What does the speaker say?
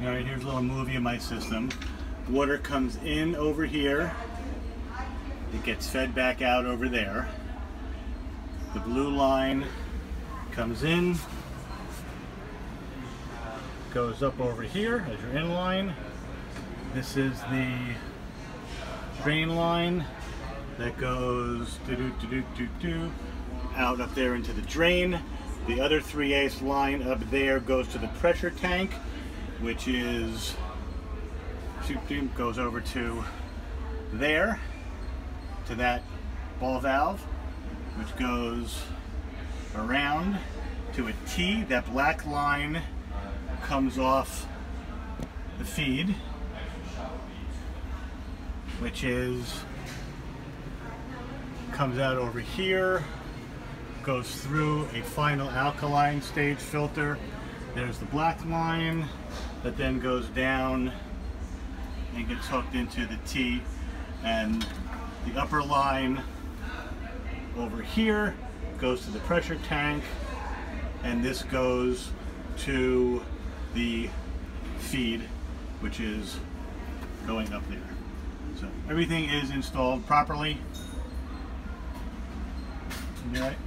Alright, here's a little movie of my system. Water comes in over here. It gets fed back out over there. The blue line comes in, goes up over here as your in line. This is the drain line that goes out up there into the drain. The other 3/8 line up there goes to the pressure tank, which is goes over to there, to that ball valve, which goes around to a T. That black line comes off the feed, which comes out over here, goes through a final alkaline stage filter. There's the black line that then goes down and gets hooked into the T, and the upper line over here goes to the pressure tank, and this goes to the feed, which is going up there. So everything is installed properly. All right.